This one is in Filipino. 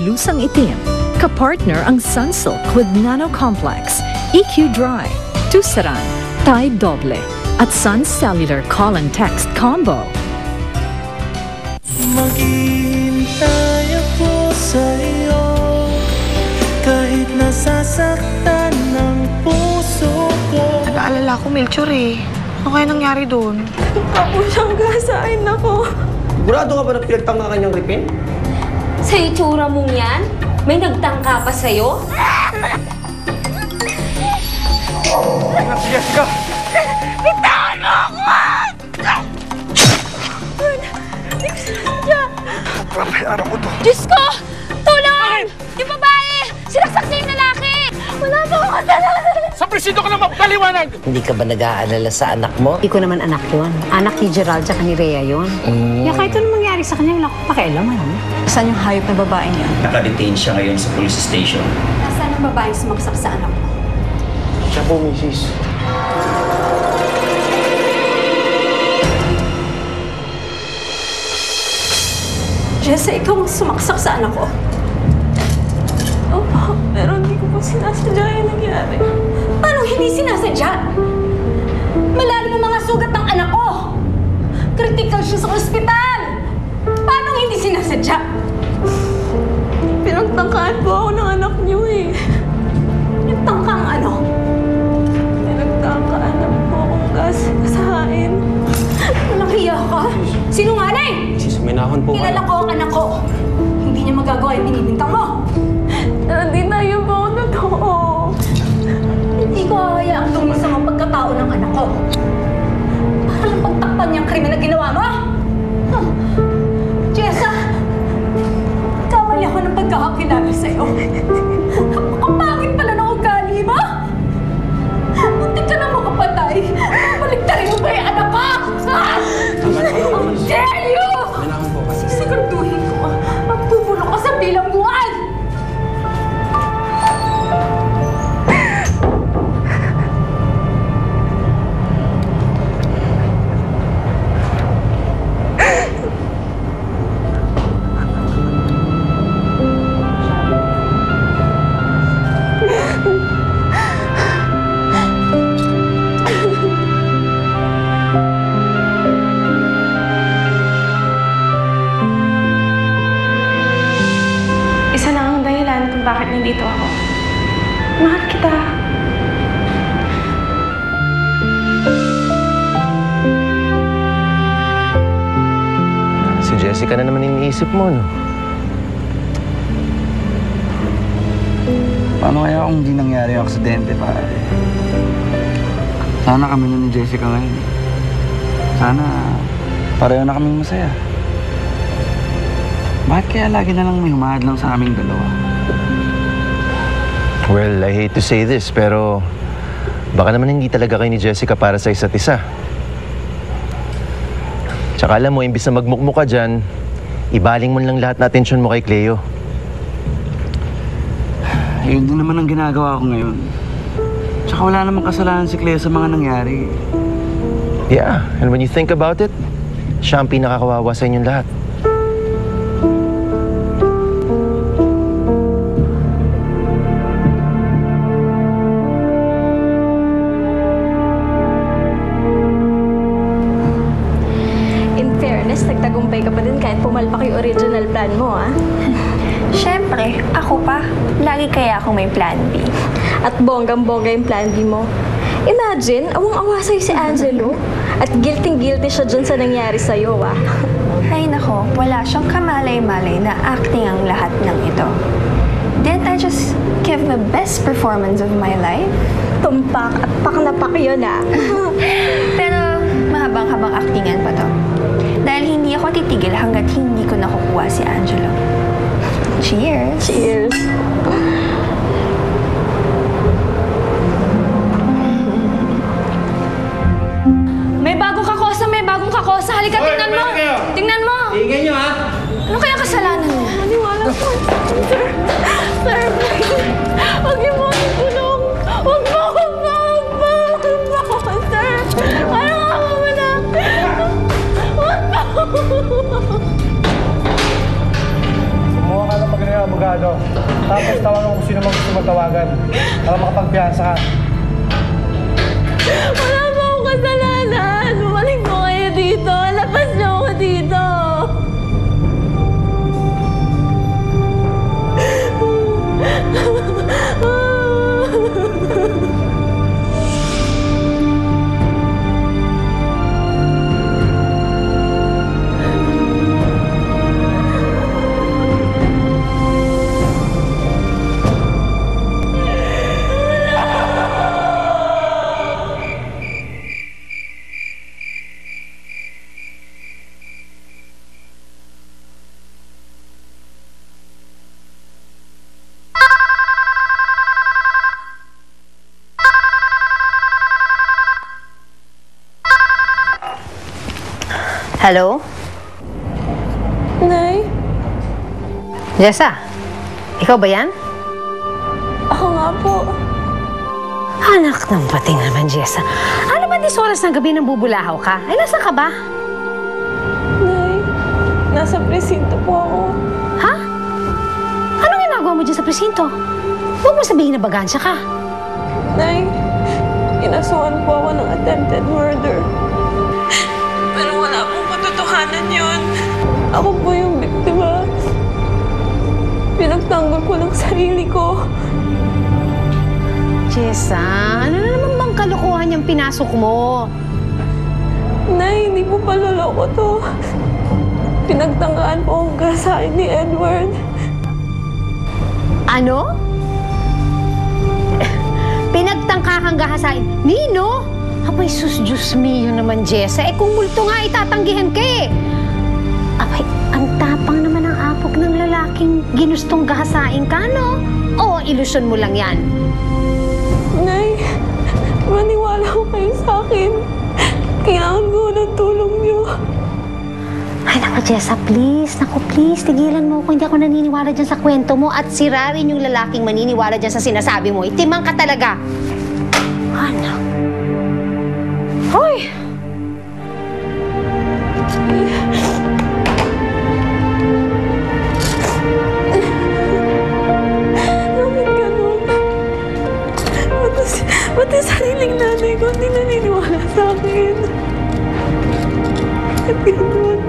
Lusang itim. Kapartner ang Sunsilk with Nano Complex, EQ Dry, Tusaran, Tide Doble, at Sun Cellular Call and Text Combo. Maghihintay ako sa'yo kahit nasasaktan ng puso ko. Nag-aalala ko, Melchor eh. Ano kaya nangyari doon? Ako siyang gasain ako. Sigurado ka ba na pinagtanga kanyang ripin? Sa itsura mong yan, may nagtangka pa sa'yo? Si Jessica! Bitawan mo ako! Hindi ko sinasadya. Papayaran ko to. Diyos ko! Tulong! Yung babae! Sinaksak niya yung lalaki! Wala pa ako kasalanan! Sa presido ka na mapaliwanag! Hindi ka ba nag-aalala sa anak mo? Hindi ko naman anak yun. Anak ni Gerald at ni Rhea yun. Kaya kahit ano mangyari sa kanya, wala akong pakialaman. Saan yung hayop na babae niya? Nakadetain siya ngayon sa police station. Nasaan ang babae sumaksak sa anak mo? Siya po, misis. Jessa, ikaw ang sumaksak sa anak ko. Opo, pero hindi ko po sinasadya yung nangyari. Paano hindi sinasadya? Malalim ang mga sugat ng anak ko. Critical siya sa ospital. Paano hindi sinasadya? Pinagtangkaan po ako ng anak niyo eh. Pinagtangkaan ano? Pinagtangkaan na po akong gasain. Walang hiya ka? Sinungaling! Sis, may nahon po Kilala ko ang anak ko. Hindi niya magagawa yung binibintang mo. Hindi na yun po ako totoo. Hindi ko hahayaang tumingin sa mga pagkatao ng anak ko. Para lang pagtakpan niyang krimen na ginawa mo. Huh. Jessa, kamali ako ng pagkakakilala sa'yo. Napakapangit pala ng ugali mo. Munti ka na makapatay. Baliktarin mo ba yung anak ko? How dare you! Sisiguraduhin ko, magpupulong ka sa bilang buwan! Isa lang ang dahilan kung bakit nandito ako. Mahal kita. Si Jessica na naman iniisip mo, no? Paano kaya kung hindi nangyari yung aksidente, pare? Sana kami na ni Jessica ngayon. Sana pareho na kaming masaya. Bakit kaya lagi na lang may humahadlang sa aming dalawa? Well, I hate to say this, pero baka naman hindi talaga kayo ni Jessica para sa isa't isa. Tsaka alam mo, imbis na magmukmuk ka dyan, ibaling mo lang lahat na atensyon mo kay Cleo. Yun din naman ang ginagawa ko ngayon. Tsaka wala namang kasalanan si Cleo sa mga nangyari. Yeah, and when you think about it, siya ang pinakakawawa sa inyong lahat. Nagtagumpay ka pa din kahit pumalpak yung original plan mo, ah. Siyempre, ako pa. Lagi kaya ako may plan B. At bonggang-bongga yung plan B mo. Imagine, awang-awa sa'yo si Angelo. At guilty-guilty siya dyan sa nangyari sa'yo, ah. Ay nako, wala siyang kamalay-malay na acting ang lahat ng ito. Didn't I just give the best performance of my life? Tumpak at pak yun, ah. Pero mahabang-habang actingan pa to. Dahil hindi ako titigil hanggat hindi ko nakukuha si Angelo. Cheers! Cheers! May bagong kakosa! May bagong kakosa! Halika, tingnan mo! Tingnan mo! Tingnan nyo, ha? Ano kaya kasalanan niya? Maniwala ko. Sir! Sir, please! Huwag niyo mo akong tulong! Huwag mo! Sir! Ano ako mo na? Huwag mo! abogado. Tapos tawagan kung sino gusto mo tawagan para makapagpiyansa ka. Wala po akong kasalanan. Bumalik po kayo dito. Labas niyo ako dito. Hello? Nay? Jessa, ikaw ba yan? Ako nga po. Anak ng pating naman, Jessa. Ano ba dis oras ng gabi nang bubulahaw ka? Ay, nasa ka ba? Nay, nasa presinto po ako. Ha? Anong ginagawa mo dyan sa presinto? Huwag mo sabihin na bagansya ka. Nay, inasuhan po ako ng attempted murder. Pero wala pong katotohanan yun. Ako po yung biktima. Pinagtanggol ko ng sarili ko. Jessa, ano na naman bang kalokohan yung pinasok mo? Nay, hindi po paloloko to. Pinagtanggaan po ang gasain ni Edward. Ano? Pinagtangka kang gahasain? Nino? Abay, sus, Diyos mio naman, Jessa. Eh, kung multo nga, itatanggihan ka eh. Abay, ang tapang naman ang apog ng lalaking ginustong gahasain ka, no? O, ilusyon mo lang yan? Nay, maniwala ko kayo sa akin. Kailangan ko ng tulong niyo. Ay, naku, Jessa, please. Naku, please, tigilan mo ako. Hindi ako naniniwala dyan sa kwento mo at sira rin yung lalaking maniniwala dyan sa sinasabi mo. Itimang ka talaga. Anak. Hoy! Bakit ganun? Pati sariling nanay ko hindi naniniwala sa akin. Bakit ganun?